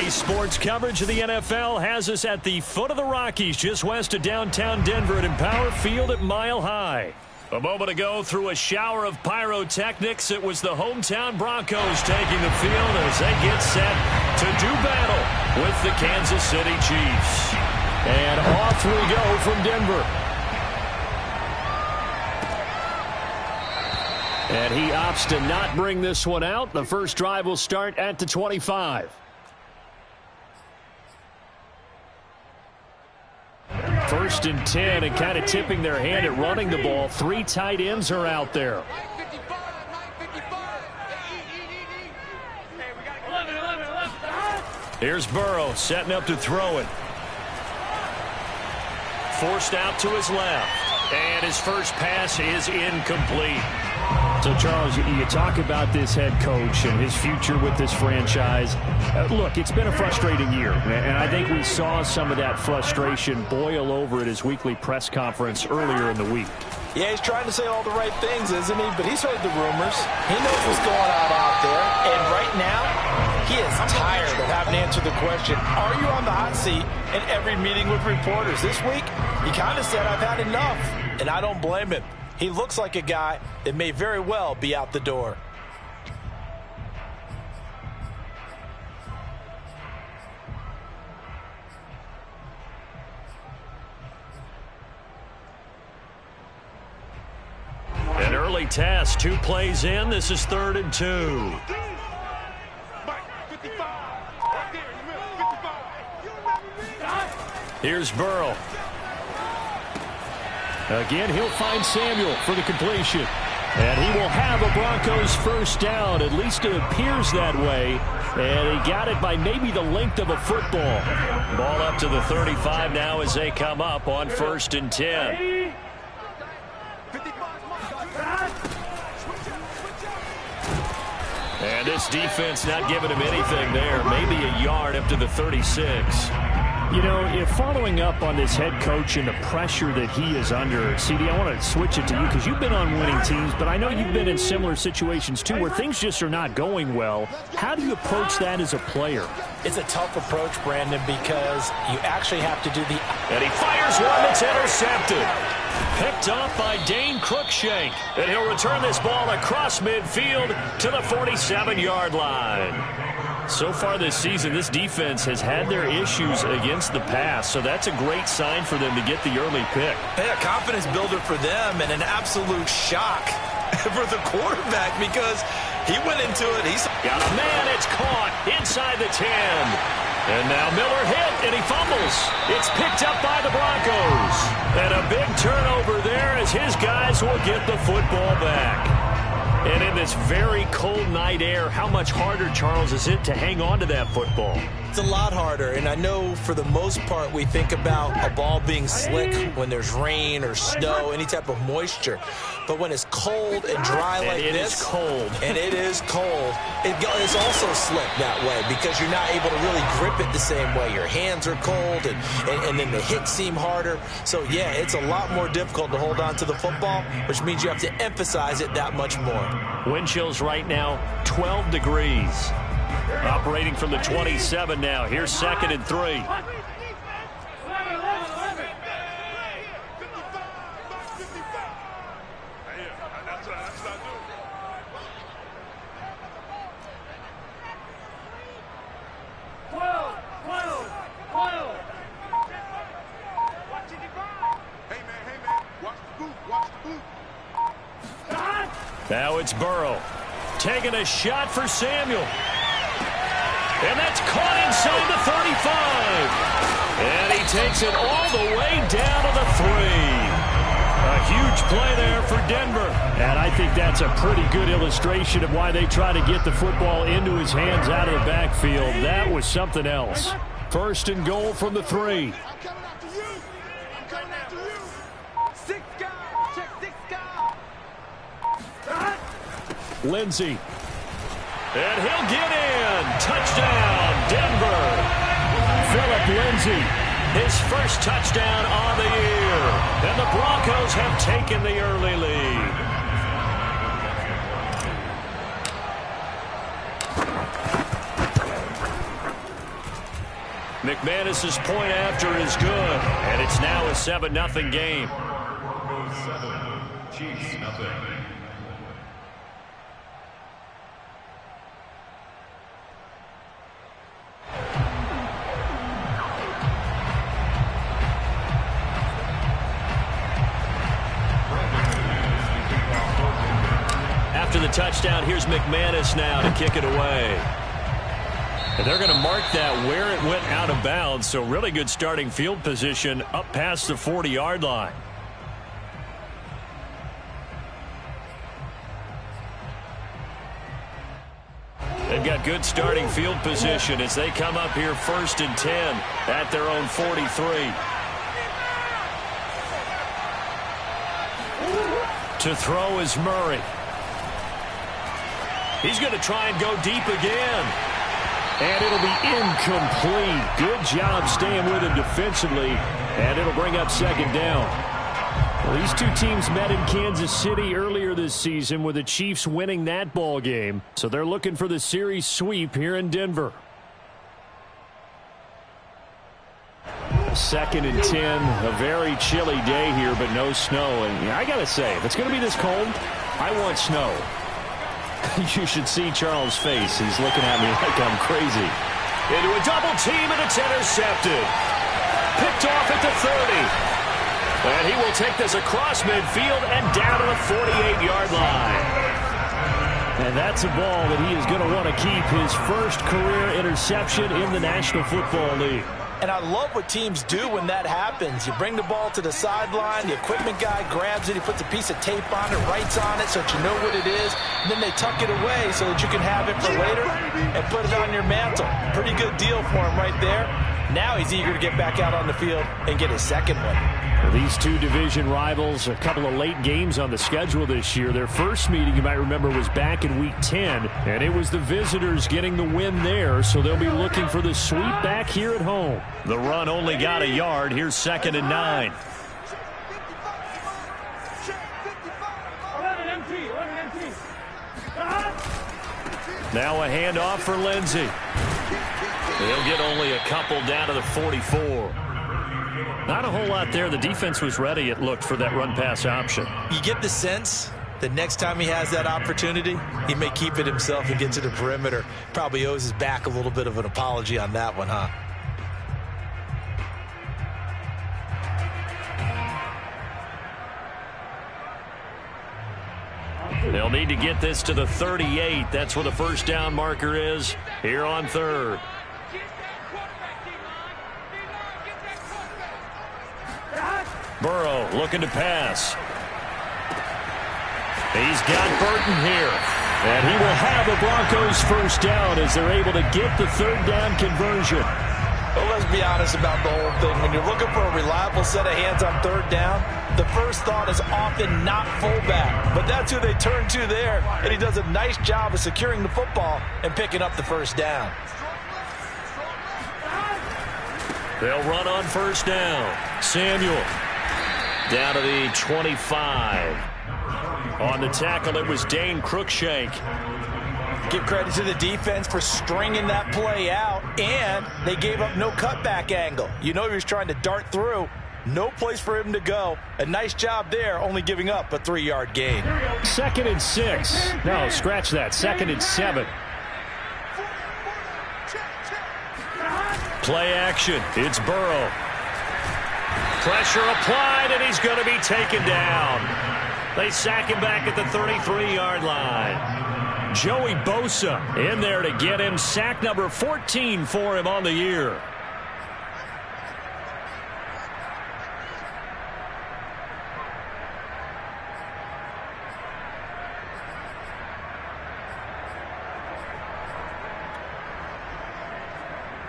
Today's sports coverage of the NFL has us at the foot of the Rockies, just west of downtown Denver at Empower Field at Mile High. A moment ago, through a shower of pyrotechnics, it was the hometown Broncos taking the field as they get set to do battle with the Kansas City Chiefs. And off we go from Denver. And he opts to not bring this one out. The first drive will start at the 25. First and 10, and kind of tipping their hand at running the ball. Three tight ends are out there. Here's Burrow setting up to throw it. Forced out to his left. And his first pass is incomplete. So, Charles, you talk about this head coach and his future with this franchise. Look, it's been a frustrating year, and I think we saw some of that frustration boil over at his weekly press conference earlier in the week. Yeah, he's trying to say all the right things, isn't he? But he's heard the rumors. He knows what's going on out there. And right now, he is tired of having to answer the question, are you on the hot seat in every meeting with reporters? This week, he kind of said, I've had enough. And I don't blame him. He looks like a guy that may very well be out the door. An early test, 2 plays in. This is 3rd and 2. Here's Burrow. Again, he'll find Samuel for the completion. And he will have a Broncos first down. At least it appears that way. And he got it by maybe the length of a football. Ball up to the 35 now as they come up on 1st and 10. And this defense not giving him anything there. Maybe a yard up to the 36. You know, if following up on this head coach and the pressure that he is under, CD, I want to switch it to you because you've been on winning teams, but I know you've been in similar situations too where things just are not going well. How do you approach that as a player? It's a tough approach, Brandon, because you actually have to do the... And he fires one that's intercepted. Picked off by Dane Cruikshank. And he'll return this ball across midfield to the 47-yard line. So far this season, this defense has had their issues against the pass, so that's a great sign for them to get the early pick. Hey, a confidence builder for them and an absolute shock for the quarterback because he went into it. He's got a man. It's caught inside the 10. And now Miller hit, and he fumbles. It's picked up by the Broncos. And a big turnover there as his guys will get the football back. And in this very cold night air, how much harder, Charles, is it to hang on to that football? It's a lot harder, and I know for the most part we think about a ball being slick when there's rain or snow, any type of moisture. But when it's cold and dry like this, it is cold. And it is cold, it's also slick that way because you're not able to really grip it the same way. Your hands are cold, and then the hits seem harder. So, yeah, it's a lot more difficult to hold on to the football, which means you have to emphasize it that much more. Wind chills right now, 12 degrees. Operating from the 27 now. Here's 2nd and 3. Now it's Burrow taking a shot for Samuel. And that's caught inside the 35. And he takes it all the way down to the 3. A huge play there for Denver. And I think that's a pretty good illustration of why they try to get the football into his hands out of the backfield. That was something else. 1st and goal from the 3. Lindsey. And he'll get in. Touchdown, Denver. Phillip Lindsay, his first touchdown on the year. And the Broncos have taken the early lead. McManus's point after is good, and it's now a 7-0 game. Broncos 7, Chiefs 0. After the touchdown, here's McManus now to kick it away. And they're going to mark that where it went out of bounds, so really good starting field position up past the 40-yard line. They've got good starting field position as they come up here 1st and 10 at their own 43. To throw is Murray. He's going to try and go deep again. And it'll be incomplete. Good job staying with him defensively. And it'll bring up 2nd down. Well, these two teams met in Kansas City earlier this season with the Chiefs winning that ball game. So they're looking for the series sweep here in Denver. 2nd and 10. A very chilly day here, but no snow. And I got to say, if it's going to be this cold, I want snow. You should see Charles' face. He's looking at me like I'm crazy. Into a double team, and it's intercepted. Picked off at the 30. And he will take this across midfield and down to the 48-yard line. And that's a ball that he is going to want to keep, his first career interception in the National Football League. And I love what teams do when that happens. You bring the ball to the sideline, the equipment guy grabs it, he puts a piece of tape on it, writes on it so that you know what it is, and then they tuck it away so that you can have it for later and put it on your mantle. Pretty good deal for him right there. Now he's eager to get back out on the field and get his 2nd one. Well, these two division rivals, a couple of late games on the schedule this year. Their first meeting, you might remember, was back in Week 10, and it was the visitors getting the win there, so they'll be looking for the sweep back here at home. The run only got a yard. Here's 2nd and 9. Now a handoff for Lindsey. They'll get only a couple down to the 44. Not a whole lot there. The defense was ready, it looked, for that run-pass option. You get the sense that next time he has that opportunity, he may keep it himself and get to the perimeter. Probably owes his back a little bit of an apology on that one, huh? They'll need to get this to the 38. That's where the first down marker is here on 3rd. Burrow looking to pass. He's got Burton here. And he will have the Broncos first down as they're able to get the 3rd down conversion. Well, let's be honest about the whole thing. When you're looking for a reliable set of hands on 3rd down, the first thought is often not fullback. But that's who they turn to there. And he does a nice job of securing the football and picking up the first down. They'll run on first down. Samuel down to the 25. On the tackle, it was Dane Cruikshank. Give credit to the defense for stringing that play out, and they gave up no cutback angle. You know he was trying to dart through. No place for him to go. A nice job there, only giving up a 3-yard gain. 2nd and 6. No, scratch that. 2nd and 7. Play action. It's Burrow. Pressure applied, and he's going to be taken down. They sack him back at the 33-yard line. Joey Bosa in there to get him. Sack number 14 for him on the year.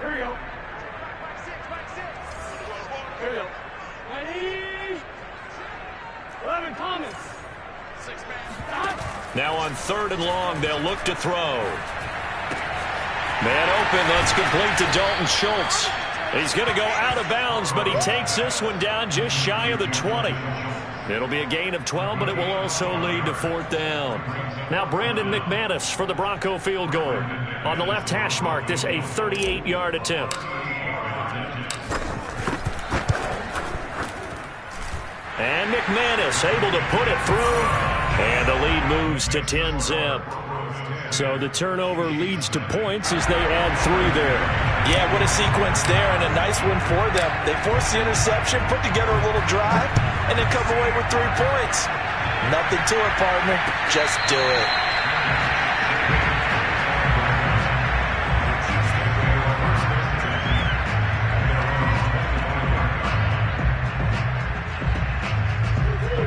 Here we go. Here we go. Ready? 11 comments. Now on 3rd and long, they'll look to throw. Man open, that's complete to Dalton Schultz. He's going to go out of bounds, but he takes this one down just shy of the 20. It'll be a gain of 12, but it will also lead to 4th down. Now Brandon McManus for the Bronco field goal. On the left hash mark, this a 38-yard attempt. And McManus able to put it through. And the lead moves to 10-zip. So the turnover leads to points as they add 3 there. Yeah, what a sequence there, and a nice one for them. They force the interception, put together a little drive, and then come away with 3 points. Nothing to it, partner. Just do it.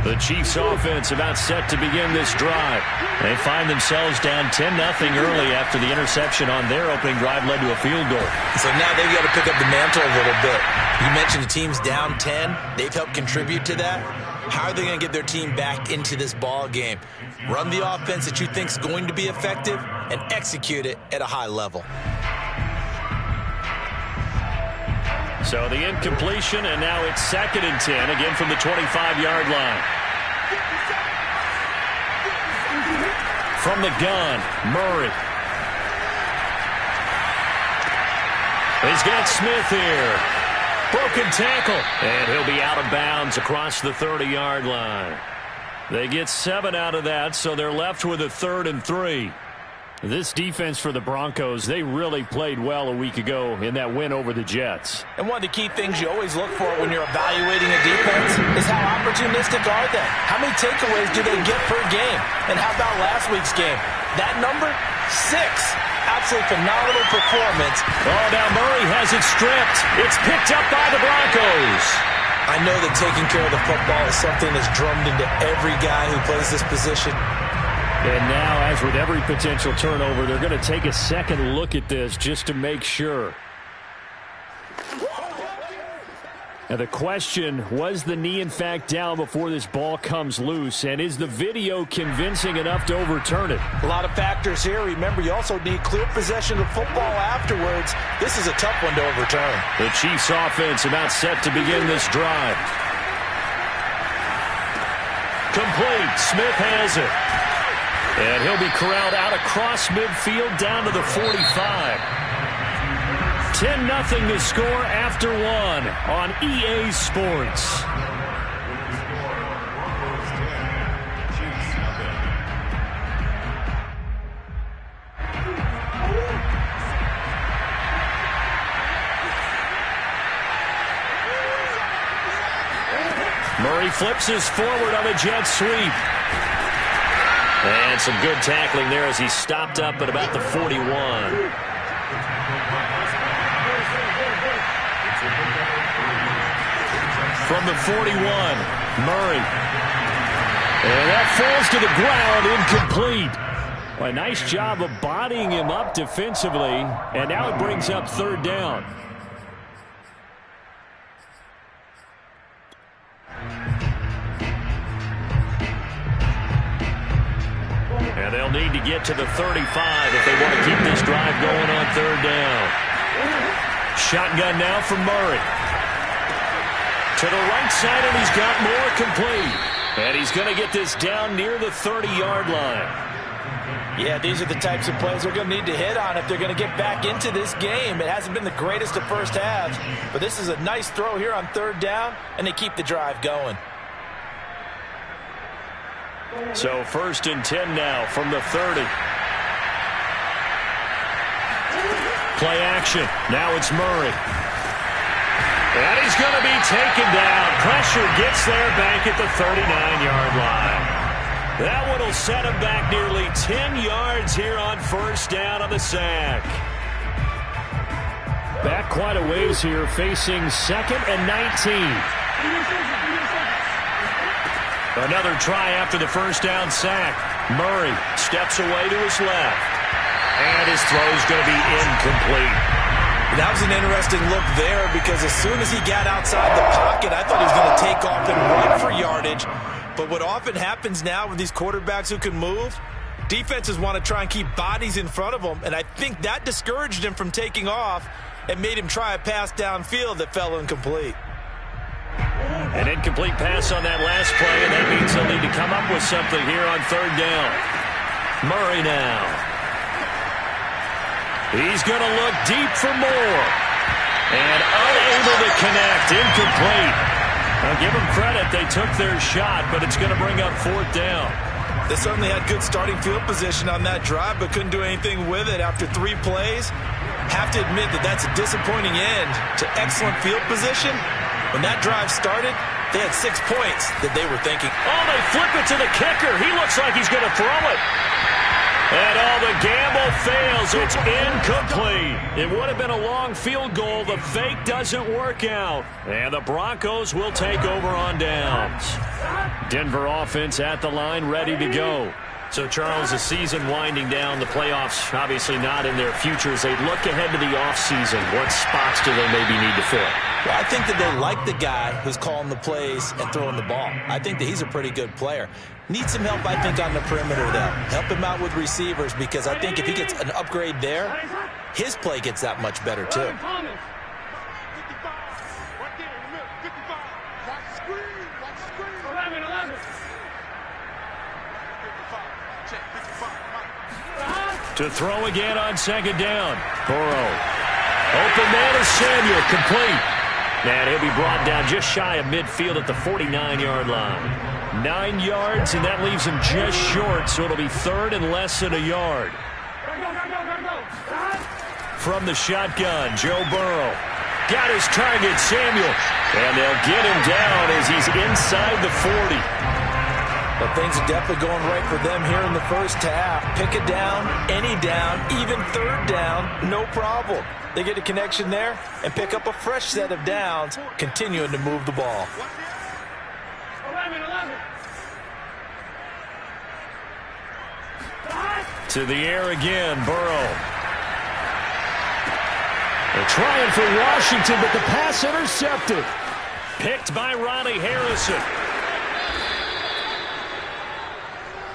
The Chiefs offense about set to begin this drive. They find themselves down 10-0 early after the interception on their opening drive led to a field goal. So now they've got to pick up the mantle a little bit. You mentioned the team's down 10. They've helped contribute to that. How are they going to get their team back into this ball game? Run the offense that you think is going to be effective and execute it at a high level. So the incompletion, and now it's 2nd and 10, again from the 25-yard line. From the gun, Murray. He's got Smith here. Broken tackle. And he'll be out of bounds across the 30-yard line. They get 7 out of that, so they're left with a 3rd and 3. This defense for the Broncos, they really played well a week ago in that win over the Jets. And one of the key things you always look for when you're evaluating a defense is how opportunistic are they? How many takeaways do they get per game? And how about last week's game? That number, 6. Absolutely phenomenal performance. Oh, now Murray has it stripped. It's picked up by the Broncos. I know that taking care of the football is something that's drummed into every guy who plays this position. And now, as with every potential turnover, they're going to take a second look at this just to make sure. Now the question, was the knee in fact down before this ball comes loose? And is the video convincing enough to overturn it? A lot of factors here. Remember, you also need clear possession of football afterwards. This is a tough one to overturn. The Chiefs offense about set to begin this drive. Complete. Smith has it. And he'll be corralled out across midfield down to the 45. 10-0 to score after 1 on EA Sports. Murray flips us forward on a jet sweep. And some good tackling there as he stopped up at about the 41. From the 41, Murray. And that falls to the ground, incomplete. Well, a nice job of bodying him up defensively, and now it brings up 3rd down. And they'll need to get to the 35 if they want to keep this drive going on 3rd down. Shotgun now from Murray. To the right side, and he's got more, complete. And he's going to get this down near the 30-yard line. Yeah, these are the types of plays they're going to need to hit on if they're going to get back into this game. It hasn't been the greatest of first halves, but this is a nice throw here on 3rd down, and they keep the drive going. So 1st and 10 now from the 30. Play action. Now it's Murray. And he's going to be taken down. Pressure gets there back at the 39-yard line. That one will set him back nearly 10 yards here on 1st down on the sack. Back quite a ways here, facing 2nd and 19. Another try after the 1st down sack. Murray steps away to his left. And his throw's going to be incomplete. That was an interesting look there because as soon as he got outside the pocket, I thought he was going to take off and run for yardage. But what often happens now with these quarterbacks who can move, defenses want to try and keep bodies in front of them. And I think that discouraged him from taking off and made him try a pass downfield that fell incomplete. An incomplete pass on that last play, and that means they'll need to come up with something here on 3rd down. Murray now. He's going to look deep for more. And unable to connect. Incomplete. I'll give them credit. They took their shot, but it's going to bring up 4th down. They certainly had good starting field position on that drive, but couldn't do anything with it after 3 plays. Have to admit that that's a disappointing end to excellent field position. When that drive started, they had 6 points that they were thinking. Oh, they flip it to the kicker. He looks like he's going to throw it. And the gamble fails. It's incomplete. It would have been a long field goal. The fake doesn't work out. And the Broncos will take over on downs. Denver offense at the line, ready to go. So, Charles, the season winding down, the playoffs obviously not in their future. As they look ahead to the offseason, what spots do they maybe need to fill? Well, I think that they like the guy who's calling the plays and throwing the ball. I think that he's a pretty good player. Needs some help, I think, on the perimeter, though. Help him out with receivers, because I think if he gets an upgrade there, his play gets that much better, too. To throw again on 2nd down. Burrow. Open man is Samuel. Complete. And he'll be brought down just shy of midfield at the 49-yard line. 9 yards, and that leaves him just short, so it'll be 3rd and less than a yard. From the shotgun, Joe Burrow. Got his target, Samuel. And they'll get him down as he's inside the 40. But things are definitely going right for them here in the first half. Pick a down, any down, even 3rd down, no problem. They get a connection there and pick up a fresh set of downs, continuing to move the ball. 11. To the air again, Burrow. They're trying for Washington, but the pass intercepted. Picked by Ronnie Harrison.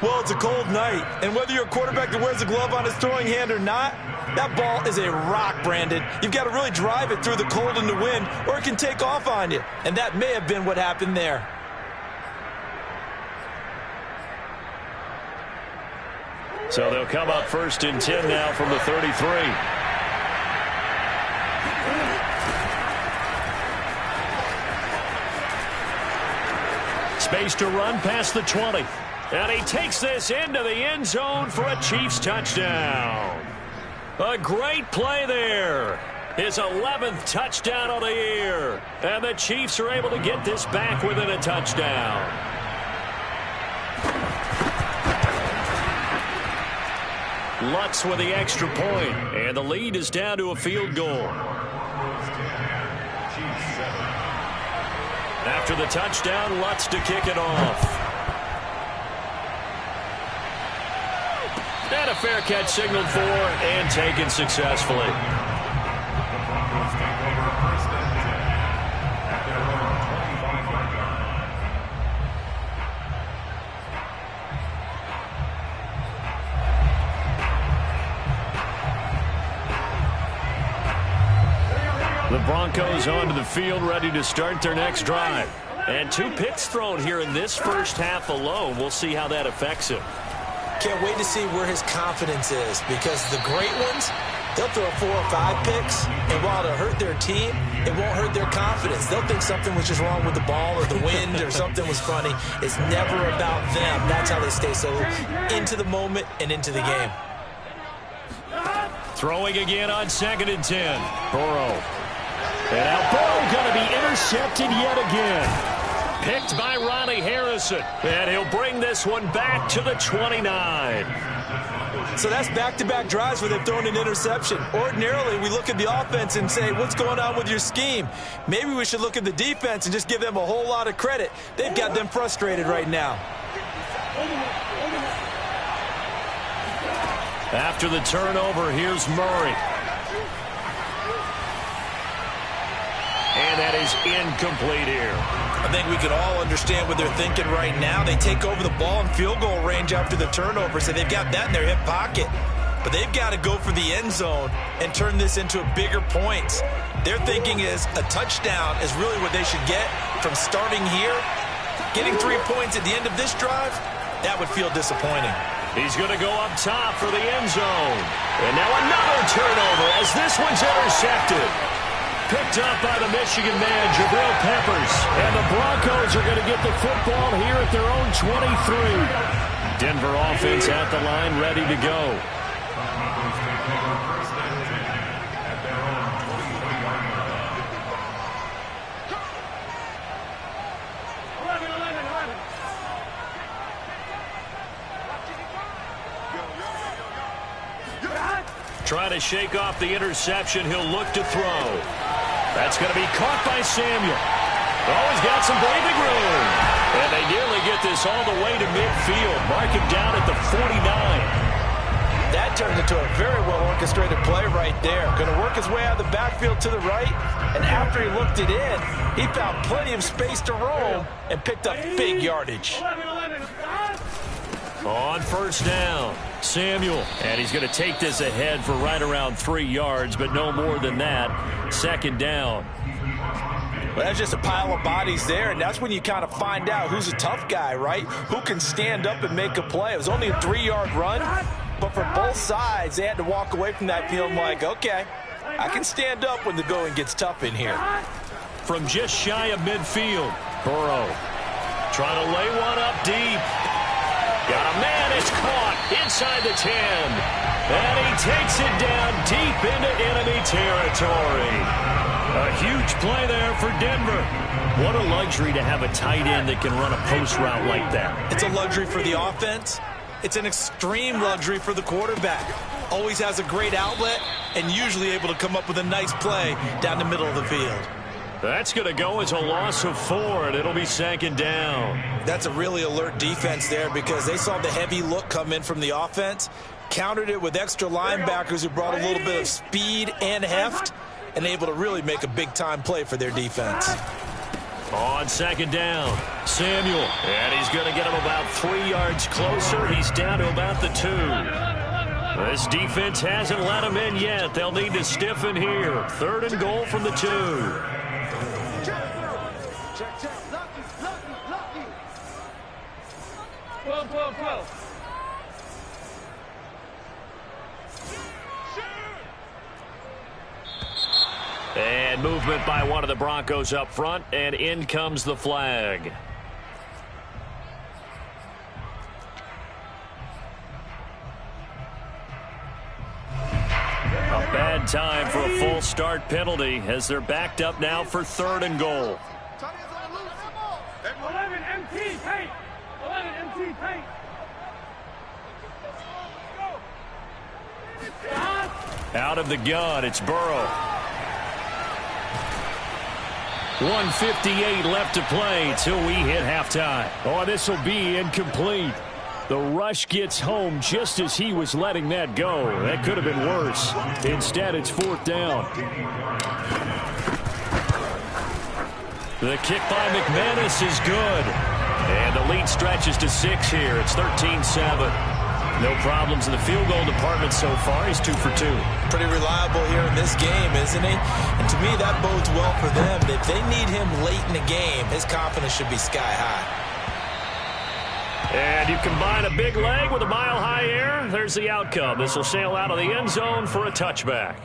Well, it's a cold night, and whether you're a quarterback that wears a glove on his throwing hand or not, that ball is a rock, Brandon. You've got to really drive it through the cold and the wind, or it can take off on you, and that may have been what happened there. So they'll come up 1st and 10 now from the 33. Space to run past the 20. And he takes this into the end zone for a Chiefs touchdown. A great play there. His 11th touchdown of the year. And the Chiefs are able to get this back within a touchdown. Lutz with the extra point. And the lead is down to a field goal. After the touchdown, Lutz to kick it off. And a fair catch signaled for and taken successfully. The Broncos onto the field, ready to start their next drive. And 2 picks thrown here in this first half alone. We'll see how that affects him. Can't wait to see where his confidence is, because the great ones, they'll throw 4 or 5 picks, and while it'll hurt their team, it won't hurt their confidence. They'll think something was just wrong with the ball or the wind or something was funny. It's never about them. That's how they stay so into the moment and into the game. Throwing again on 2nd and 10. Burrow. And now Burrow going to be intercepted yet again. Picked by Ronnie Harrison. And he'll bring this one back to the 29. So that's back-to-back drives where they've thrown an interception. Ordinarily, we look at the offense and say, what's going on with your scheme? Maybe we should look at the defense and just give them a whole lot of credit. They've got them frustrated right now. After the turnover, here's Murray. And that is incomplete here. I think we can all understand what they're thinking right now. They take over the ball in field goal range after the turnover, so they've got that in their hip pocket. But they've got to go for the end zone and turn this into a bigger points. Their thinking is a touchdown is really what they should get from starting here. Getting 3 points at the end of this drive, that would feel disappointing. He's going to go up top for the end zone. And now another turnover as this one's intercepted. Picked up by the Michigan man, Jabril Peppers. And the Broncos are going to get the football here at their own 23. Denver offense at the line, ready to go. Trying to shake off the interception. He'll look to throw. That's going to be caught by Samuel. Oh, he's got some breathing room. And they nearly get this all the way to midfield. Mark him down at the 49. That turned into a very well-orchestrated play right there. Going to work his way out of the backfield to the right. And after he looked it in, he found plenty of space to roam and picked up big yardage. On first down, Samuel. And he's going to take this ahead for right around 3 yards, but no more than that. Second down. Well, that's just a pile of bodies there, and that's when you kind of find out who's a tough guy, right? Who can stand up and make a play. It was only a 3-yard run, but for both sides, they had to walk away from that feeling like, okay, I can stand up when the going gets tough in here. From just shy of midfield, Burrow trying to lay one up deep. Got a man, it's caught inside the 10. And he takes it down deep into enemy territory. A huge play there for Denver. What a luxury to have a tight end that can run a post route like that. It's a luxury for the offense. It's an extreme luxury for the quarterback. Always has a great outlet and usually able to come up with a nice play down the middle of the field. That's going to go as a loss of 4, and it'll be second down. That's a really alert defense there because they saw the heavy look come in from the offense, countered it with extra linebackers who brought a little bit of speed and heft, and able to really make a big-time play for their defense. On second down, Samuel. And he's going to get him about 3 yards closer. He's down to about the 2. This defense hasn't let him in yet. They'll need to stiffen here. 3rd and goal from the 2. And movement by one of the Broncos up front, and in comes the flag. A bad time for a full start penalty as they're backed up now for 3rd and goal. 11 MT paint. 11 MT paint. Out of the gun, it's Burrow. 1:58 left to play till we hit halftime. Oh, this will be incomplete. The rush gets home just as he was letting that go. That could have been worse. Instead, it's 4th down. The kick by McManus is good. And the lead stretches to 6 here. It's 13-7. No problems in the field goal department so far. He's 2 for 2. Pretty reliable here in this game, isn't he? And to me, that bodes well for them. If they need him late in the game, his confidence should be sky high. And you combine a big leg with a mile-high air, there's the outcome. This will sail out of the end zone for a touchback.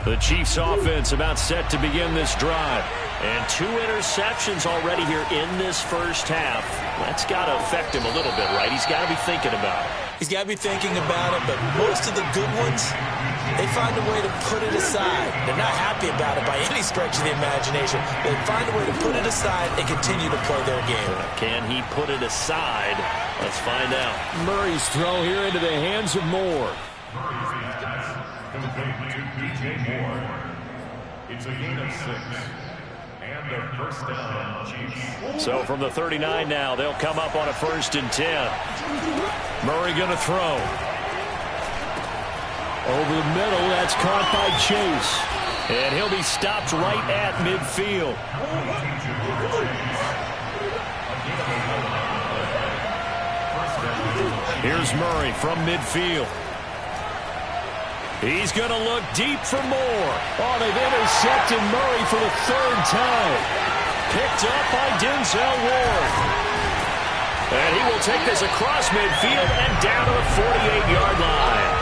The Chiefs offense about set to begin this drive. And 2 interceptions already here in this first half. That's got to affect him a little bit, right? He's got to be thinking about it. He's got to be thinking about it, but most of the good ones, they find a way to put it aside. They're not happy about it by any stretch of the imagination. They find a way to put it aside and continue to play their game. Can he put it aside? Let's find out. Murray's throw here into the hands of Moore. It's a gain of 6. And a first down, Chiefs. So from the 39 now, they'll come up on a 1st and 10. Murray going to throw. Over the middle, that's caught by Chase. And he'll be stopped right at midfield. Here's Murray from midfield. He's going to look deep for more. Oh, they've intercepted Murray for the 3rd time. Picked up by Denzel Ward. And he will take this across midfield and down to the 48-yard line.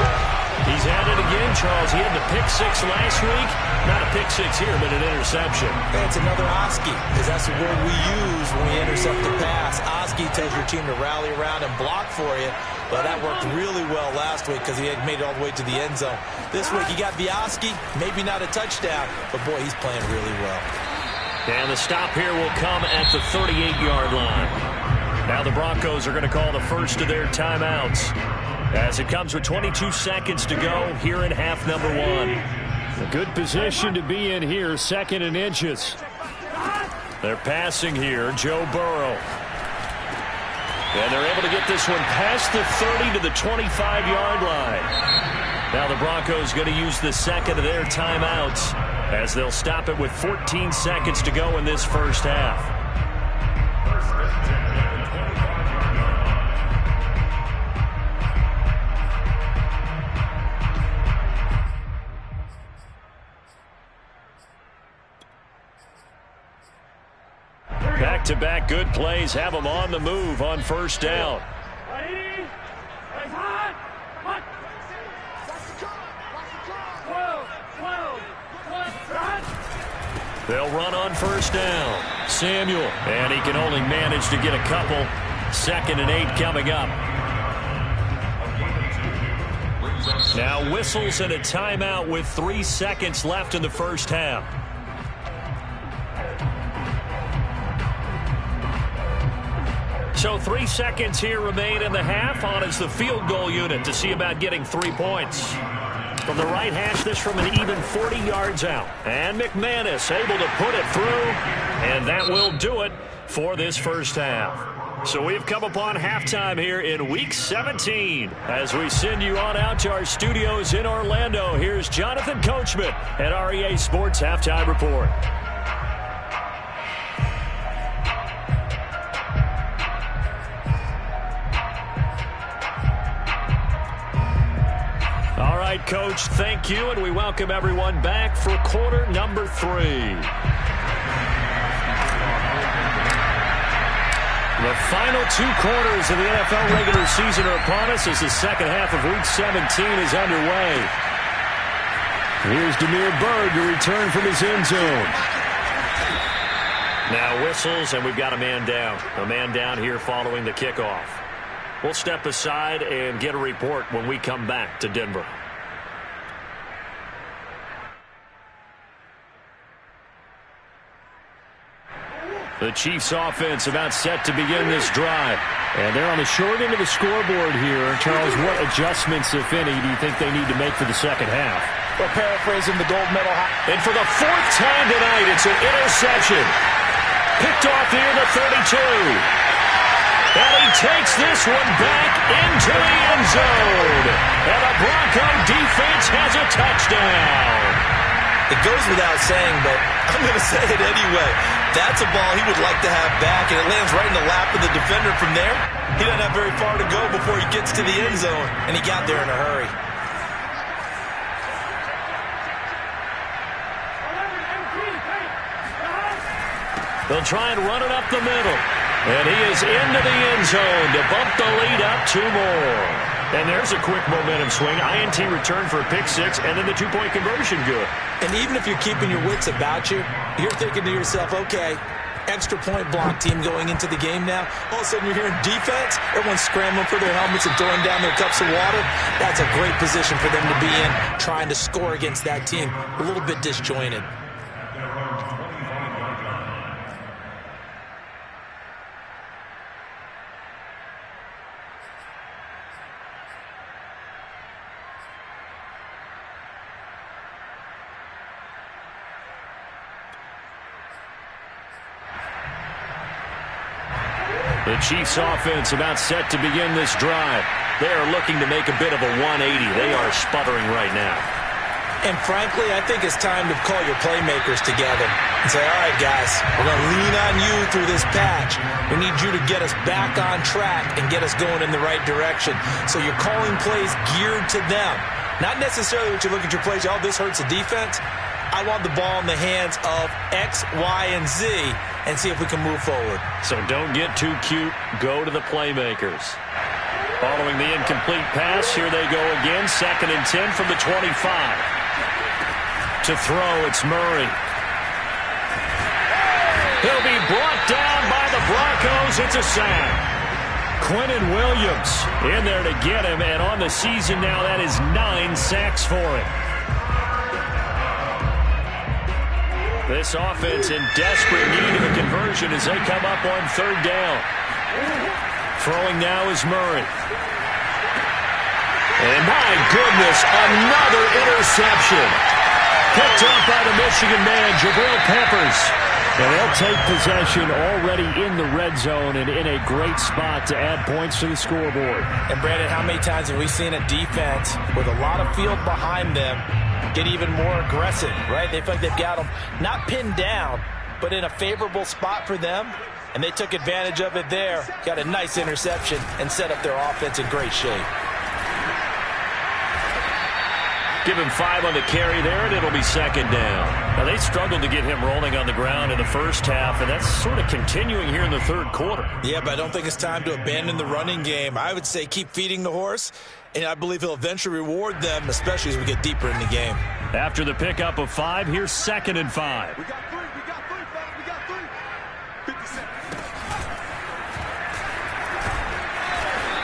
He's at it again, Charles. He had the pick six last week. Not a pick six here, but an interception. That's another Oski, because that's the word we use when we intercept the pass. Oski tells your team to rally around and block for you. But that worked really well last week because he had made it all the way to the end zone. This week he got the Oski, maybe not a touchdown, but boy, he's playing really well. And the stop here will come at the 38-yard line. Now the Broncos are going to call the first of their timeouts, as it comes with 22 seconds to go here in half number one. A good position to be in here, 2nd and inches. They're passing here, Joe Burrow. And they're able to get this one past the 30 to the 25-yard line. Now the Broncos going to use the second of their timeouts, as they'll stop it with 14 seconds to go in this first half. Back-to-back good plays have them on the move on first down. They'll run on first down. Samuel, and he can only manage to get a couple. 2nd and 8 coming up. Now whistles and a timeout with 3 seconds left in the first half. So 3 seconds here remain in the half. On is the field goal unit to see about getting 3 points. From the right hash, this from an even 40 yards out. And McManus able to put it through. And that will do it for this first half. So we've come upon halftime here in Week 17. As we send you on out to our studios in Orlando, here's Jonathan Coachman at REA Sports Halftime Report. All right, Coach, thank you, and we welcome everyone back for quarter number 3. The final 2 quarters of the NFL regular season are upon us as the second half of Week 17 is underway. Here's Damiere Byrd to return from his end zone. Now whistles, and we've got a man down. A man down here following the kickoff. We'll step aside and get a report when we come back to Denver. The Chiefs offense about set to begin this drive. And they're on the short end of the scoreboard here. Charles, what adjustments, if any, do you think they need to make for the second half? Well, paraphrasing the gold medal. And for the 4th time tonight, it's an interception. Picked off near the 32. And he takes this one back into the end zone. And the Bronco defense has a touchdown. It goes without saying, but I'm going to say it anyway. That's a ball he would like to have back, and it lands right in the lap of the defender from there. He doesn't have very far to go before he gets to the end zone, and he got there in a hurry. They'll try and run it up the middle. And he is into the end zone to bump the lead up 2 more. And there's a quick momentum swing. INT return for a pick 6, and then the 2-point conversion good. And even if you're keeping your wits about you, you're thinking to yourself, okay, extra point block team going into the game now. All of a sudden you're hearing defense. Everyone's scrambling for their helmets and throwing down their cups of water. That's a great position for them to be in, trying to score against that team. A little bit disjointed. The Chiefs offense about set to begin this drive. They are looking to make a bit of a 180. They are sputtering right now. And frankly, I think it's time to call your playmakers together and say, all right, guys, we're going to lean on you through this patch. We need you to get us back on track and get us going in the right direction. So you're calling plays geared to them. Not necessarily what you look at your plays, oh, this hurts the defense. I want the ball in the hands of X, Y, and Z. and see if we can move forward. So don't get too cute. Go to the playmakers. Following the incomplete pass, here they go again. 2nd and 10 from the 25. To throw, it's Murray. He'll be brought down by the Broncos. It's a sack. Quentin Williams in there to get him, and on the season now, that is 9 sacks for him. This offense in desperate need of a conversion as they come up on 3rd down. Throwing now is Murray. And my goodness, another interception. Picked up by the Michigan man, Jabril Peppers. And they'll take possession already in the red zone and in a great spot to add points to the scoreboard. And, Brandon, how many times have we seen a defense with a lot of field behind them get even more aggressive, right? They feel like they've got them not pinned down, but in a favorable spot for them, and they took advantage of it there. Got a nice interception and set up their offense in great shape. Give him 5 on the carry there, and it'll be 2nd down. Now, they struggled to get him rolling on the ground in the first half, and that's sort of continuing here in the 3rd quarter. Yeah, but I don't think it's time to abandon the running game. I would say keep feeding the horse, and I believe he'll eventually reward them, especially as we get deeper in the game. After the pickup of 5, here's 2nd and 5. We got 3, fellas, we got 3. 50 seconds.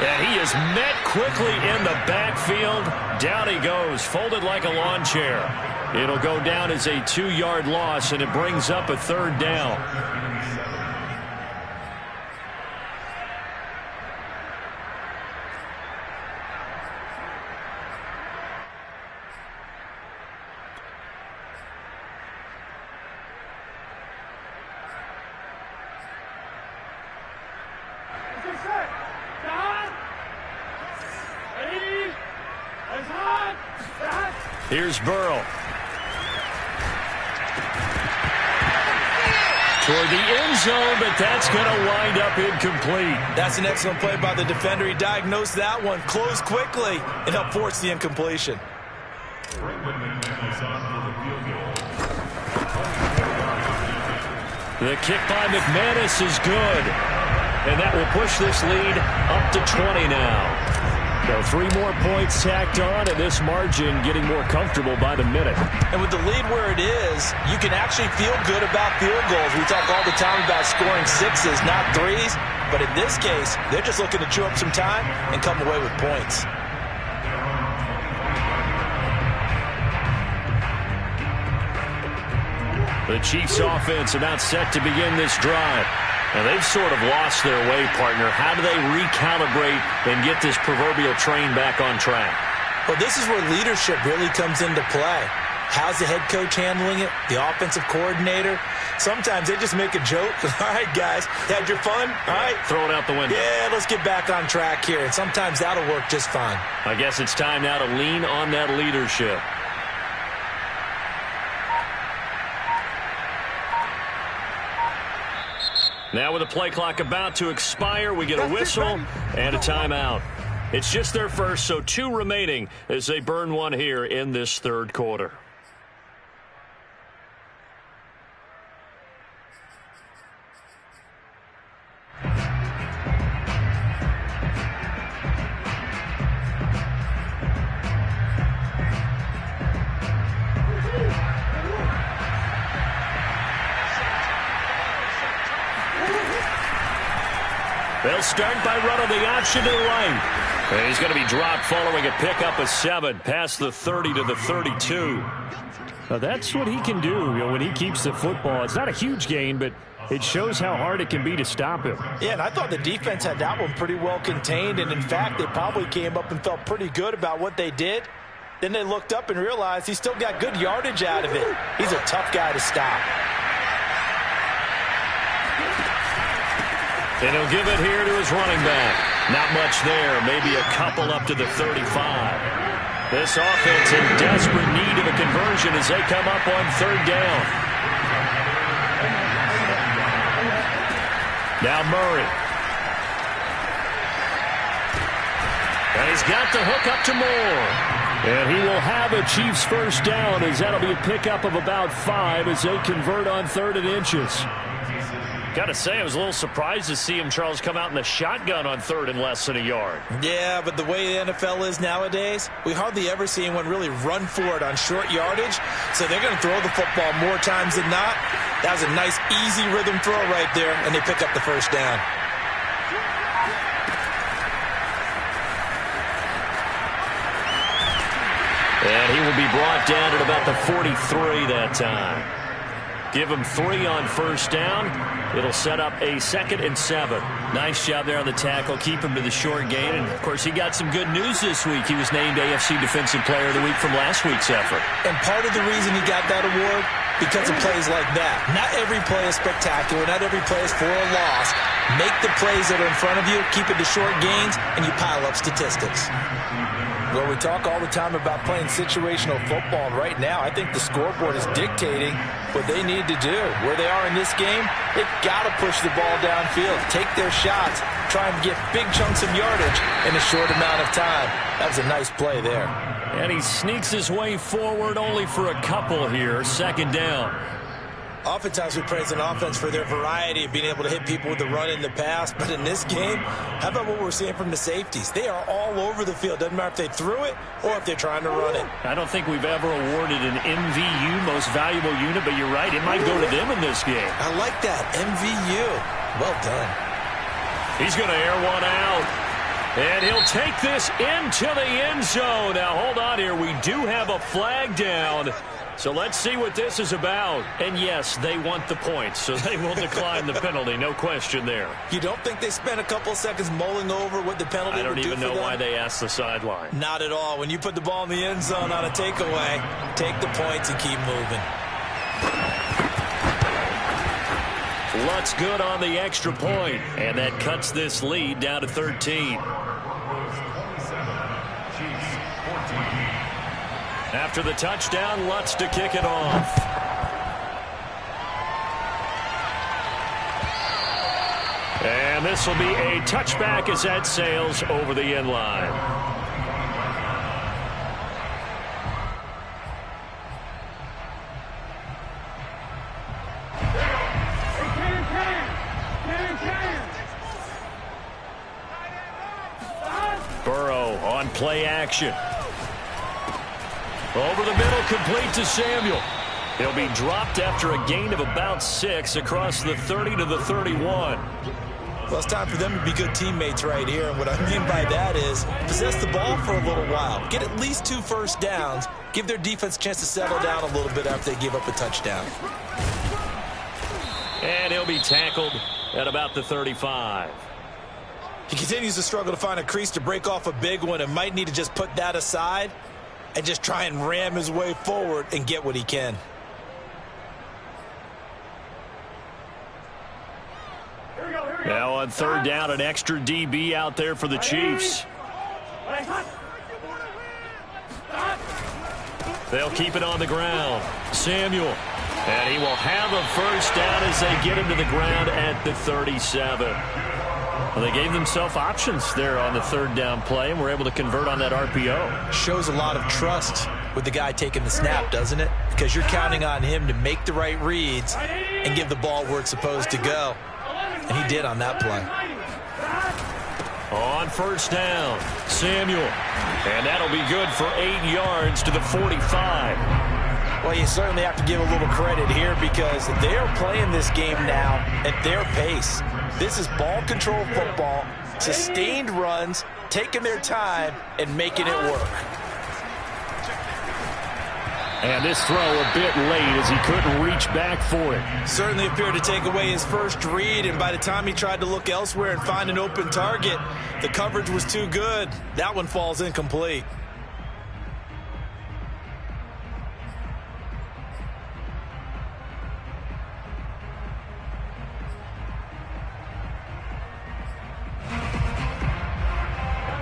And he is met quickly in the backfield. Down he goes, folded like a lawn chair. It'll go down as a 2-yard loss, and it brings up a 3rd down. Here's Burrow. Toward the end zone, but that's going to wind up incomplete. That's an excellent play by the defender. He diagnosed that one, closed quickly, and helped force the incompletion. The kick by McManus is good. And that will push this lead up to 20 now. So 3 more points tacked on, and this margin getting more comfortable by the minute. And with the lead where it is, you can actually feel good about field goals. We talk all the time about scoring 6s, not 3s. But in this case, they're just looking to chew up some time and come away with points. The Chiefs offense about set to begin this drive. And they've sort of lost their way, partner. How do they recalibrate and get this proverbial train back on track? Well, this is where leadership really comes into play. How's the head coach handling it? The offensive coordinator? Sometimes they just make a joke. All right, guys, had your fun? All right. Throw it out the window. Yeah, let's get back on track here. And sometimes that'll work just fine. I guess it's time now to lean on that leadership. Now with the play clock about to expire, we get a whistle and a timeout. It's just their first, so 2 remaining as they burn 1 here in this 3rd quarter. They'll start by running the option to the right. And he's going to be dropped following a pickup of 7 past the 30 to the 32. Now that's what he can do, when he keeps the football. It's not a huge gain, but it shows how hard it can be to stop him. Yeah, and I thought the defense had that one pretty well contained. And, in fact, they probably came up and felt pretty good about what they did. Then they looked up and realized he still got good yardage out of it. He's a tough guy to stop. And he'll give it here to his running back. Not much there, maybe a couple up to the 35. This offense in desperate need of a conversion as they come up on 3rd down. Now Murray. And he's got the hook up to Moore. And he will have a Chiefs first down as that'll be a pickup of about 5 as they convert on 3rd and inches. Got to say, I was a little surprised to see him, Charles, come out in the shotgun on 3rd and less than a yard. Yeah, but the way the NFL is nowadays, we hardly ever see anyone really run for it on short yardage. So they're going to throw the football more times than not. That was a nice, easy rhythm throw right there, and they pick up the first down. And he will be brought down at about the 43 that time. Give him 3 on first down. It'll set up a 2nd and 7. Nice job there on the tackle. Keep him to the short gain. And, of course, he got some good news this week. He was named AFC Defensive Player of the Week from last week's effort. And part of the reason he got that award, because of plays like that. Not every play is spectacular. Not every play is for a loss. Make the plays that are in front of you, keep it to short gains, and you pile up statistics. Well, we talk all the time about playing situational football, and right now I think the scoreboard is dictating what they need to do. Where they are in this game, they've got to push the ball downfield, take their shots, try and get big chunks of yardage in a short amount of time. That was a nice play there. And he sneaks his way forward only for a couple here. 2nd down. Oftentimes we praise an offense for their variety of being able to hit people with the run in the pass. But in this game, how about what we're seeing from the safeties? They are all over the field. Doesn't matter if they threw it or if they're trying to run it. I don't think we've ever awarded an MVU, most valuable unit, but you're right. It might go to them in this game. I like that. MVU. Well done. He's going to air one out. And he'll take this into the end zone. Now, hold on here. We do have a flag down. So let's see what this is about. And, yes, they want the points, so they will decline the penalty. No question there. You don't think they spent a couple of seconds mulling over what the penalty would do for them? I don't even know why they asked the sideline. Not at all. When you put the ball in the end zone on a takeaway, take the points and keep moving. Lutz good on the extra point, and that cuts this lead down to 13. After the touchdown, Lutz to kick it off. And this will be a touchback as that sails over the end line. Burrow on play action. Over the middle, complete to Samuel. He'll be dropped after a gain of about 6 across the 30 to the 31. Well, it's time for them to be good teammates right here. And what I mean by that is possess the ball for a little while. Get at least 2 first downs. Give their defense a chance to settle down a little bit after they give up a touchdown. And he'll be tackled at about the 35. He continues to struggle to find a crease to break off a big one and might need to just put that aside and just try and ram his way forward and get what he can. Now on 3rd down, an extra DB out there for the Chiefs. They'll keep it on the ground. Samuel. And he will have a first down as they get him to the ground at the 37. Well, they gave themselves options there on the 3rd down play and were able to convert on that RPO. Shows a lot of trust with the guy taking the snap, doesn't it? Because you're counting on him to make the right reads and give the ball where it's supposed to go. And he did on that play. On 1st down, Samuel. And that'll be good for 8 yards to the 45. Well, you certainly have to give a little credit here because they are playing this game now at their pace. This is ball control football, sustained runs, taking their time, and making it work. And this throw a bit late as he couldn't reach back for it. Certainly appeared to take away his first read, and by the time he tried to look elsewhere and find an open target, the coverage was too good. That one falls incomplete.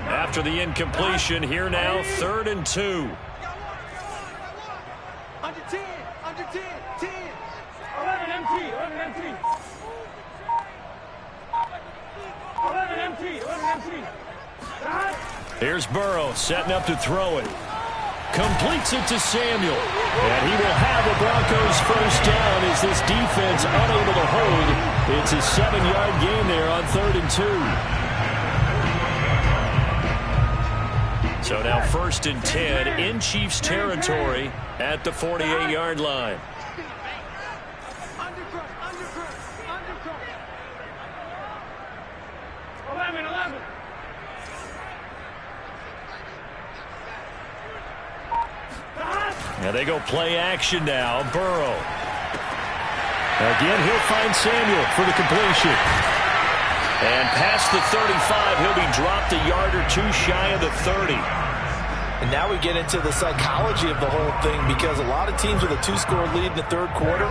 After the incompletion, here now, 3rd and 2. Under 10, 10. 11 empty, 11 empty. 11 empty, 11 empty. Here's Burrow setting up to throw it. Completes it to Samuel. And he will have the Broncos first down as this defense unable to hold. It's a 7-yard gain there on 3rd and 2. So now 1st and 10 in Chiefs territory at the 48-yard line. Now they go play action now. Burrow. Again, he'll find Samuel for the completion. And past the 35, he'll be dropped a yard or two shy of the 30. And now we get into the psychology of the whole thing, because a lot of teams with a 2-score lead in the 3rd quarter,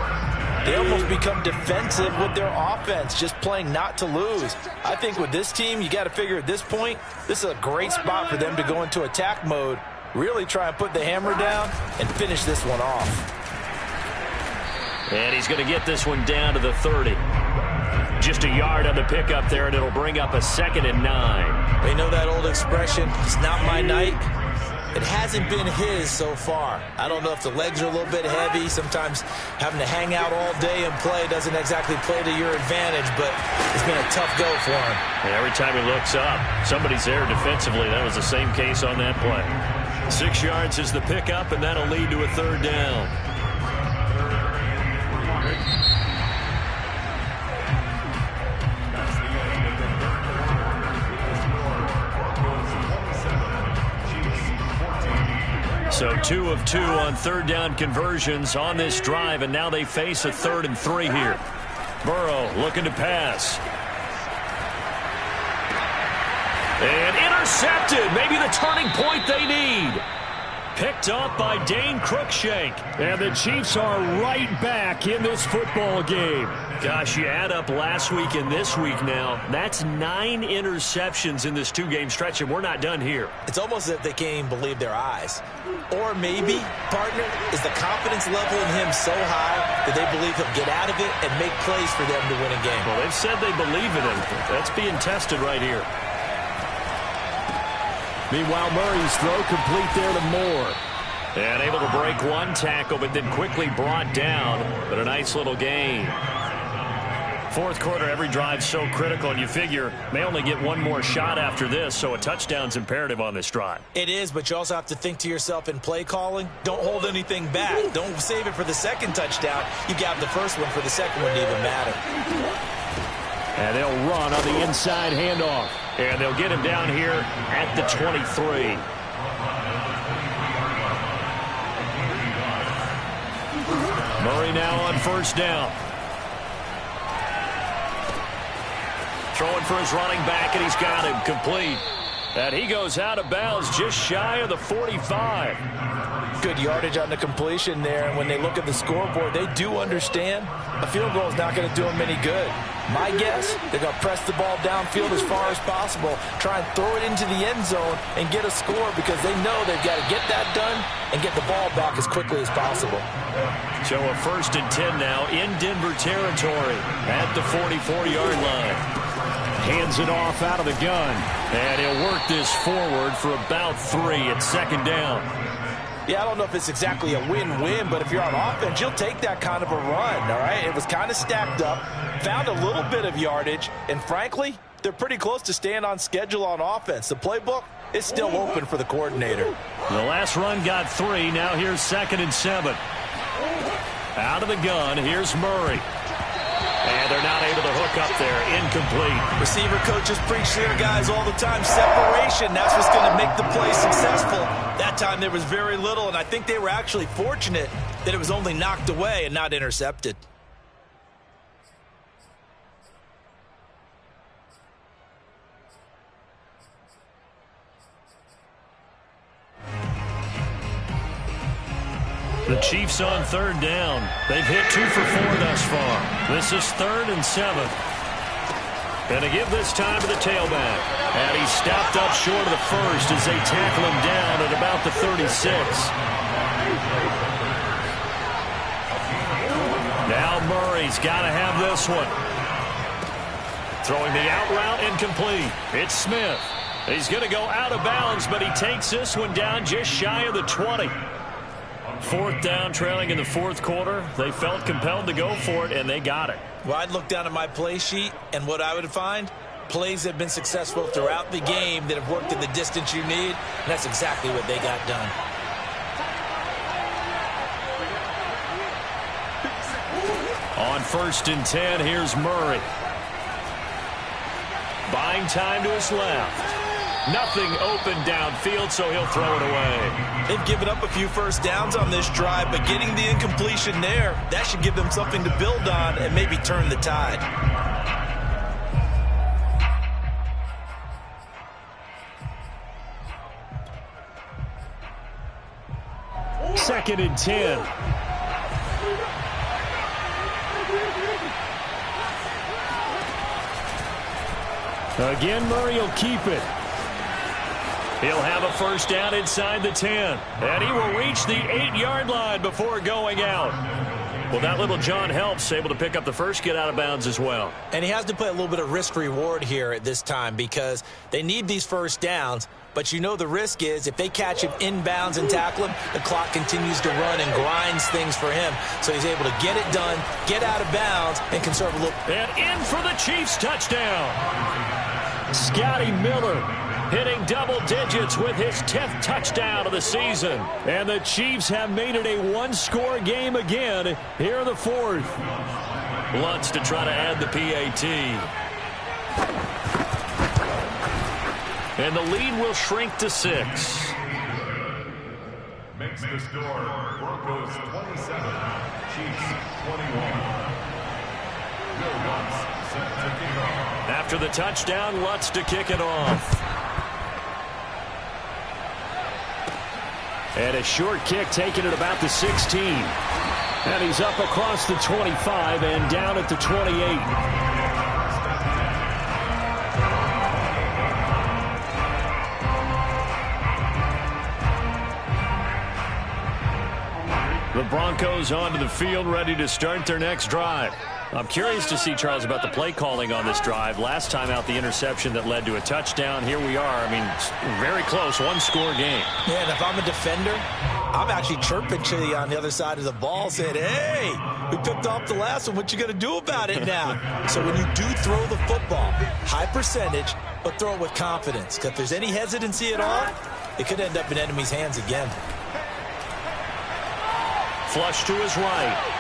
they almost become defensive with their offense, just playing not to lose. I think with this team, you got to figure at this point, this is a great spot for them to go into attack mode, really try and put the hammer down and finish this one off. And he's going to get this one down to the 30. Just a yard on the pickup there, and it'll bring up a 2nd and 9. They know that old expression, it's not my night. It hasn't been his so far. I don't know if the legs are a little bit heavy. Sometimes having to hang out all day and play doesn't exactly play to your advantage, but it's been a tough go for him. And every time he looks up, somebody's there defensively. That was the same case on that play. 6 yards is the pickup, and that'll lead to a 3rd down. So 2 of 2 on 3rd down conversions on this drive, and now they face a 3rd and 3 here. Burrow looking to pass. And intercepted. Maybe the turning point they need. Picked up by Dane Cruikshank. And the Chiefs are right back in this football game. Gosh, you add up last week and this week now. That's 9 interceptions in this 2-game stretch, and we're not done here. It's almost as if they can't even believe their eyes. Or maybe, partner, is the confidence level in him so high that they believe he'll get out of it and make plays for them to win a game. Well, they've said they believe in him. That's being tested right here. Meanwhile, Murray's throw complete there to Moore. And able to break one tackle, but then quickly brought down. But a nice little gain. 4th quarter, every drive so critical, and you figure may only get one more shot after this, so a touchdown's imperative on this drive. It is, but you also have to think to yourself in play calling, don't hold anything back. Don't save it for the 2nd touchdown. You got the 1st one for the 2nd one to even matter. And they'll run on the inside handoff. And they'll get him down here at the 23. Murray now on 1st down. Throwing for his running back, and he's got him complete. And he goes out of bounds just shy of the 45. Good yardage on the completion there, and when they look at the scoreboard, they do understand a field goal is not going to do them any good. My guess, they're going to press the ball downfield as far as possible, try and throw it into the end zone and get a score, because they know they've got to get that done and get the ball back as quickly as possible. So a 1st and 10 now in Denver territory at the 44-yard line. Hands it off out of the gun, and he'll work this forward for about 3 at 2nd down. Yeah, I don't know if it's exactly a win-win, but if you're on offense, you'll take that kind of a run, all right? It was kind of stacked up, found a little bit of yardage, and frankly, they're pretty close to staying on schedule on offense. The playbook is still open for the coordinator. The last run got 3. Now here's 2nd and 7. Out of the gun, here's Murray. And they're not able to hook up there. Incomplete. Receiver coaches preach to their guys all the time. Separation, that's what's going to make the play successful. That time there was very little, and I think they were actually fortunate that it was only knocked away and not intercepted. The Chiefs on 3rd down. They've hit 2 for 4 thus far. This is 3rd and 7. And to give this time to the tailback. And he stepped up short of the 1st as they tackle him down at about the 36. Now Murray's got to have this one. Throwing the out route incomplete. It's Smith. He's going to go out of bounds, but he takes this one down just shy of the 20. Fourth down, trailing in the fourth quarter. They felt compelled to go for it, and they got it. Well, I'd look down at my play sheet, and what I would find, plays that have been successful throughout the game that have worked in the distance you need, and that's exactly what they got done. On 1st and 10, here's Murray. Buying time to his left. Nothing open downfield, so he'll throw it away. They've given up a few first downs on this drive, but getting the incompletion there, that should give them something to build on and maybe turn the tide. Second and 10. Again, Murray will keep it. He'll have a first down inside the 10. And he will reach the 8-yard line before going out. Well, that little John helps, able to pick up the first, get out of bounds as well. And he has to play a little bit of risk-reward here at this time because they need these first downs. But you know the risk is if they catch him inbounds and tackle him, the clock continues to run and grinds things for him. So he's able to get it done, get out of bounds, and conserve a little. And in for the Chiefs touchdown. Scotty Miller hitting double digits with his 10th touchdown of the season. And the Chiefs have made it a one-score game again here in the fourth. Lutz to try to add the PAT. And the lead will shrink to 6. Makes the score Broncos 27, Chiefs 21. Bill Lutz set to kick off. After the touchdown, Lutz to kick it off. And a short kick taken at about the 16. And he's up across the 25 and down at the 28. The Broncos onto the field, ready to start their next drive. I'm curious to see, Charles, about the play calling on this drive. Last time out, the interception that led to a touchdown. Here we are. I mean, very close, one-score game. Yeah, and if I'm a defender, I'm actually chirping to you on the other side of the ball, saying, hey, we picked off the last one. What you going to do about it now? So when you do throw the football, high percentage, but throw it with confidence. Because if there's any hesitancy at all, it could end up in enemy's hands again. Flush to his right.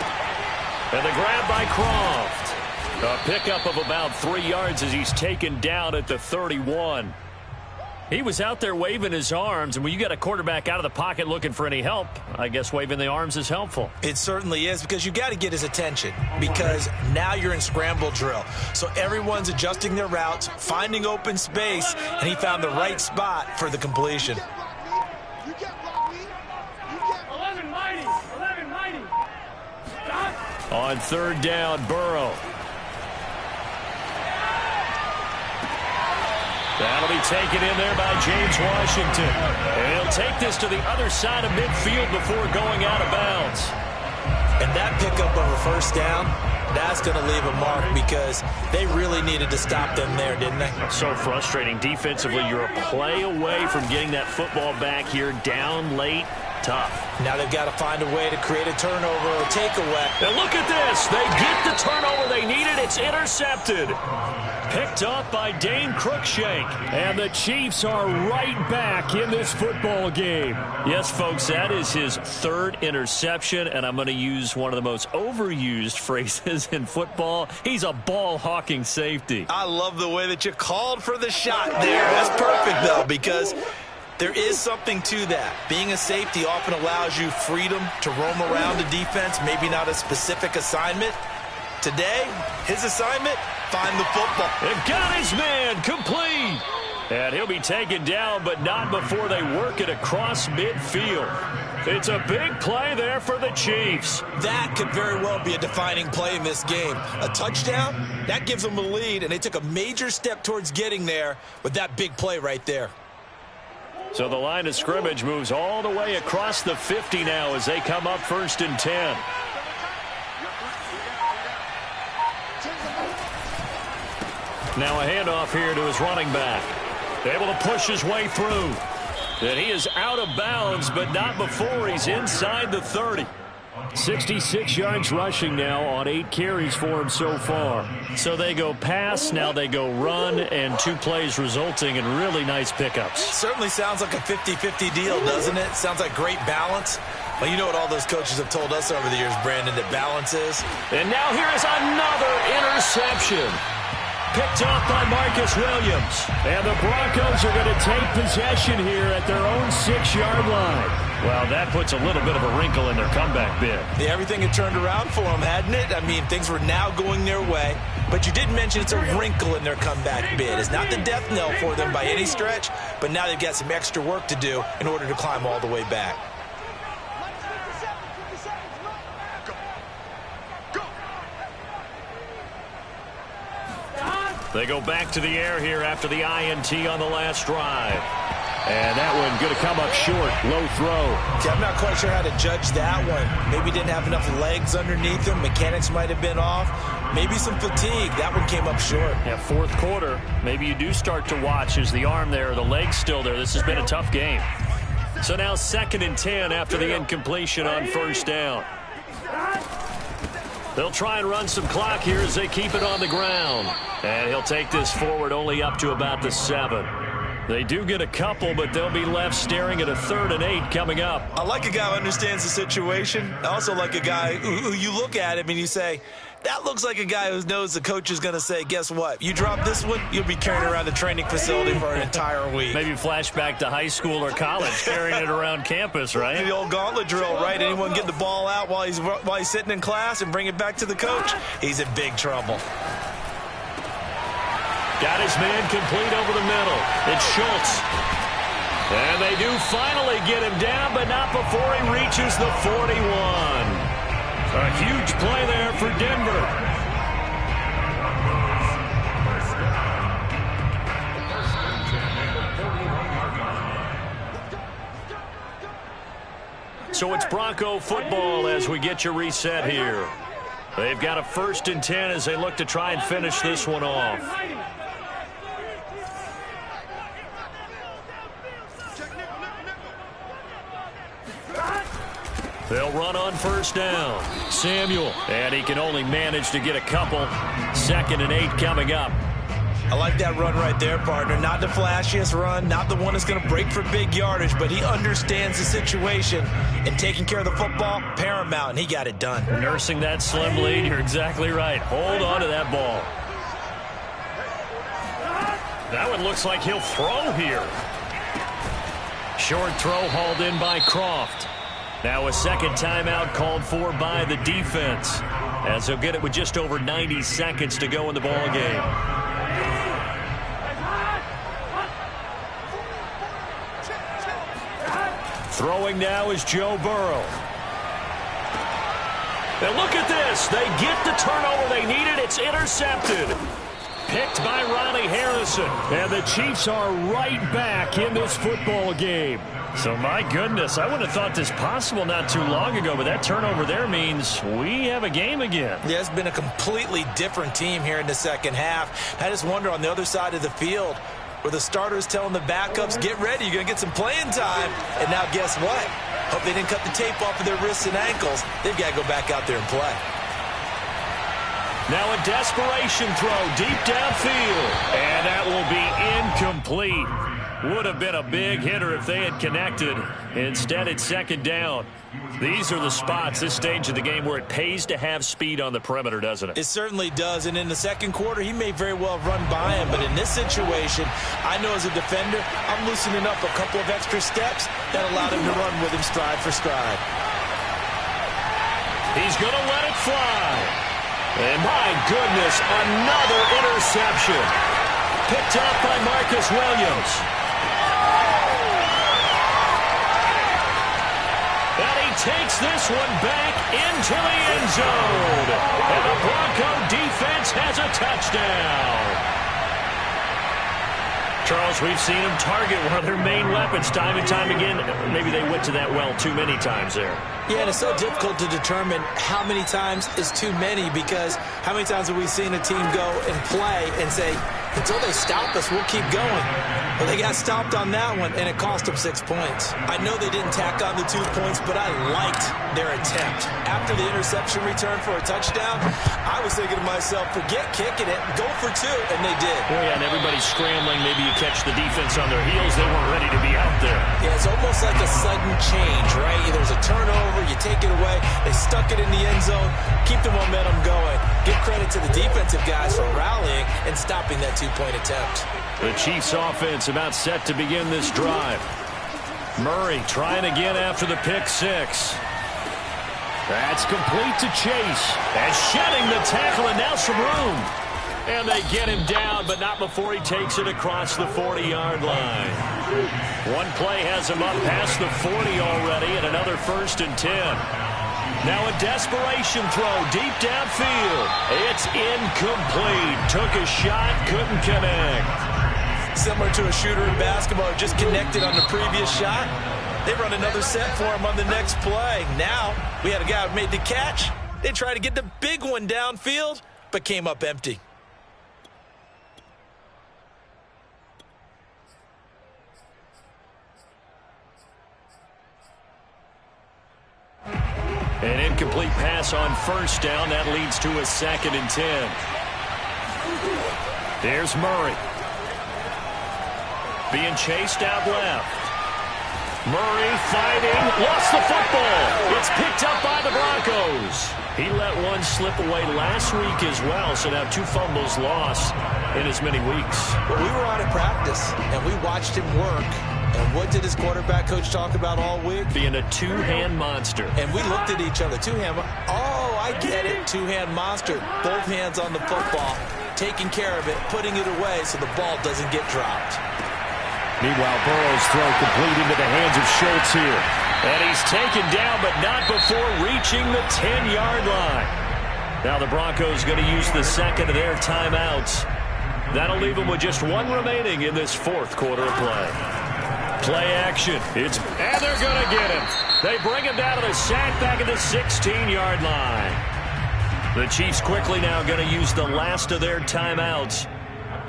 And the grab by Croft. A pickup of about 3 yards as he's taken down at the 31. He was out there waving his arms, and when you got a quarterback out of the pocket looking for any help, I guess waving the arms is helpful. It certainly is, because you got to get his attention, because now you're in scramble drill. So everyone's adjusting their routes, finding open space, and he found the right spot for the completion. On third down, Burrow. That'll be taken in there by James Washington. And he'll take this to the other side of midfield before going out of bounds. And that pickup of a first down, that's going to leave a mark because they really needed to stop them there, didn't they? So frustrating. Defensively, you're a play away from getting that football back here down late. Tough. Now they've got to find a way to create a turnover or takeaway. And look at this. They get the turnover they needed. It's intercepted. Picked off by Dane Cruikshank. And the Chiefs are right back in this football game. Yes, folks, that is his third interception, and I'm going to use one of the most overused phrases in football. He's a ball-hawking safety. I love the way that you called for the shot there. That's perfect, though, because there is something to that. Being a safety often allows you freedom to roam around the defense, maybe not a specific assignment. Today, his assignment, find the football. And got his man complete. And he'll be taken down, but not before they work it across midfield. It's a big play there for the Chiefs. That could very well be a defining play in this game. A touchdown, that gives them a lead, and they took a major step towards getting there with that big play right there. So the line of scrimmage moves all the way across the 50 now as they come up 1st and 10. Now a handoff here to his running back. Able to push his way through. And he is out of bounds, but not before he's inside the 30. 66 yards rushing now on 8 carries for him so far. So they go pass, now they go run, and 2 plays resulting in really nice pickups. Certainly sounds like a 50-50 deal, doesn't it? Sounds like great balance. Well, you know what all those coaches have told us over the years, Brandon, that balance is. And now here is another interception. Picked off by Marcus Williams. And the Broncos are going to take possession here at their own 6-yard line. Well, that puts a little bit of a wrinkle in their comeback bid. Yeah, everything had turned around for them, hadn't it? I mean, things were now going their way. But you did mention it's a wrinkle in their comeback bid. It's not the death knell for them by any stretch, but now they've got some extra work to do in order to climb all the way back. They go back to the air here after the INT on the last drive. And that one going to come up short. Low throw. Okay, I'm not quite sure how to judge that one. Maybe didn't have enough legs underneath him. Mechanics might have been off. Maybe some fatigue. That one came up short. Yeah, fourth quarter. Maybe you do start to watch. Is the arm there, the leg's still there? This has been a tough game. So now 2nd and 10 after the incompletion on first down. They'll try and run some clock here as they keep it on the ground. And he'll take this forward only up to about the 7. They do get a couple, but they'll be left staring at a 3rd and 8 coming up. I like a guy who understands the situation. I also like a guy who you look at him and you say, that looks like a guy who knows the coach is going to say, guess what? You drop this one, you'll be carrying around the training facility for an entire week. Maybe flashback to high school or college, carrying it around campus, right? The old gauntlet drill, right? Anyone get the ball out while he's sitting in class and bring it back to the coach? He's in big trouble. Got his man complete over the middle. It's Schultz. And they do finally get him down, but not before he reaches the 41. A huge play there for Denver. So it's Bronco football as we get you reset here. They've got a 1st and 10 as they look to try and finish this one off. They'll run on first down. Samuel, and he can only manage to get a couple. 2nd and 8 coming up. I like that run right there, partner. Not the flashiest run, not the one that's going to break for big yardage, but he understands the situation, and taking care of the football, paramount, and he got it done. Nursing that slim lead, you're exactly right. Hold on to that ball. That one looks like he'll throw here. Short throw hauled in by Croft. Now a 2nd timeout called for by the defense, as they'll get it with just over 90 seconds to go in the ball game. Throwing now is Joe Burrow. And look at this. They get the turnover they needed. It's intercepted. Picked by Ronnie Harrison. And the Chiefs are right back in this football game. So, my goodness, I wouldn't have thought this possible not too long ago, but that turnover there means we have a game again. Yeah, it's been a completely different team here in the second half. I just wonder on the other side of the field where the starters telling the backups, get ready, you're going to get some playing time. And now guess what? Hope they didn't cut the tape off of their wrists and ankles. They've got to go back out there and play. Now a desperation throw deep downfield. And that will be incomplete. Would have been a big hitter if they had connected. Instead, it's 2nd down. These are the spots, this stage of the game, where it pays to have speed on the perimeter, doesn't it? It certainly does. And in the second quarter, he may very well run by him. But in this situation, I know as a defender, I'm loosening up a couple of extra steps that allowed him to run with him stride for stride. He's going to let it fly. And my goodness, another interception. Picked up by Marcus Williams. And he takes this one back into the end zone. And the Bronco defense has a touchdown. Charles, we've seen them target one of their main weapons time and time again. Maybe they went to that well too many times there. Yeah, and it's so difficult to determine how many times is too many, because how many times have we seen a team go and play and say, until they stop us, we'll keep going. Well, they got stopped on that one, and it cost them 6 points. I know they didn't tack on the 2 points, but I liked their attempt. After the interception return for a touchdown, I was thinking to myself, forget kicking it, go for 2, and they did. Oh, yeah, and everybody's scrambling. Maybe you catch the defense on their heels. They weren't ready to be out there. Yeah, it's almost like a sudden change, right? There's a turnover, you take it away, they stuck it in the end zone, keep the momentum going. Give credit to the defensive guys for rallying and stopping that 2-point attempt. The Chiefs offense about set to begin this drive. Murray trying again after the pick 6. That's complete to Chase. As shedding the tackle, and now some room. And they get him down, but not before he takes it across the 40-yard line. One play has him up past the 40 already, and another 1st and 10. Now a desperation throw deep downfield. It's incomplete. Took a shot, couldn't connect. Similar to a shooter in basketball who just connected on the previous shot. They run another set for him on the next play. Now we had a guy who made the catch. They tried to get the big one downfield, but came up empty. An incomplete pass on 1st down. That leads to a 2nd and 10. There's Murray. Being chased out left. Murray fighting. Lost the football. It's picked up by the Broncos. He let one slip away last week as well, so now 2 fumbles lost in as many weeks. Well, we were out of practice, and we watched him work. And what did his quarterback coach talk about all week? Being a 2-hand monster. And we looked at each other. 2-hand. Oh, I get it. 2-hand monster. Both hands on the football. Taking care of it. Putting it away so the ball doesn't get dropped. Meanwhile, Burrow's throw complete into the hands of Schultz here. And he's taken down, but not before reaching the 10-yard line. Now the Broncos going to use the 2nd of their timeouts. That'll leave them with just 1 remaining in this 4th quarter of play. Play action. And they're going to get him. They bring him down to the sack back at the 16-yard line. The Chiefs quickly now going to use the last of their timeouts,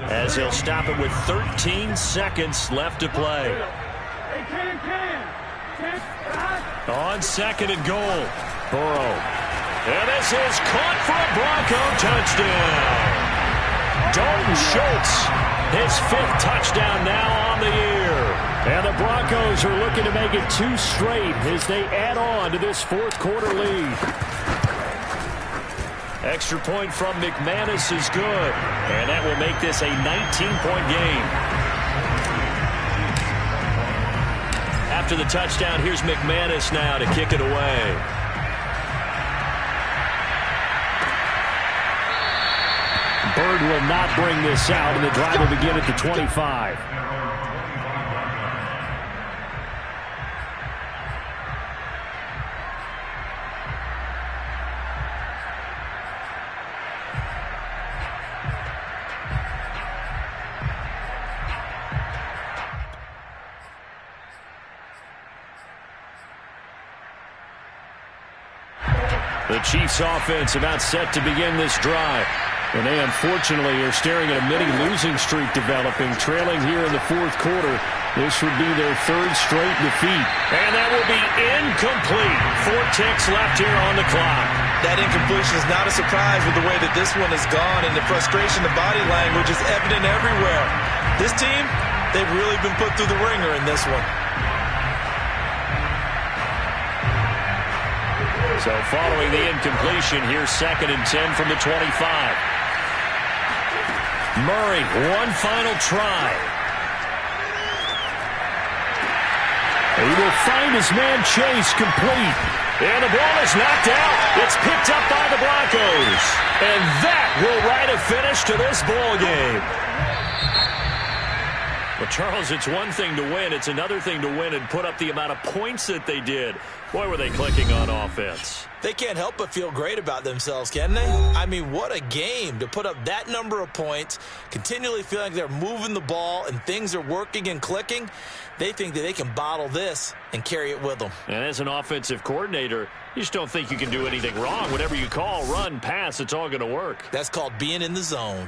as he'll stop it with 13 seconds left to play. On 2nd and goal, Burrow. And this is caught for a Bronco touchdown. Dalton Schultz, his 5th touchdown now on the year. And the Broncos are looking to make it 2 straight as they add on to this 4th quarter lead. Extra point from McManus is good, and that will make this a 19-point game. After the touchdown, here's McManus now to kick it away. Bird will not bring this out, and the drive will begin at the 25. The Chiefs offense about set to begin this drive. And they unfortunately are staring at a mini-losing streak developing, trailing here in the 4th quarter. This would be their 3rd straight defeat. And that will be incomplete. 4 ticks left here on the clock. That incompletion is not a surprise with the way that this one has gone, and the frustration, the body language is evident everywhere. This team, they've really been put through the ringer in this one. So following the incompletion, here's 2nd and 10 from the 25. Murray, one final try. He will find his man Chase complete. And the ball is knocked out. It's picked up by the Broncos. And that will write a finish to this ball game. Well, Charles, it's one thing to win. It's another thing to win and put up the amount of points that they did. Boy, were they clicking on offense. They can't help but feel great about themselves, can they? I mean, what a game to put up that number of points, continually feeling like they're moving the ball and things are working and clicking. They think that they can bottle this and carry it with them. And as an offensive coordinator, you just don't think you can do anything wrong. Whatever you call, run, pass, it's all going to work. That's called being in the zone.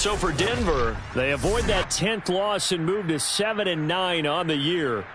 So for Denver, they avoid that 10th loss and move to 7-9 on the year.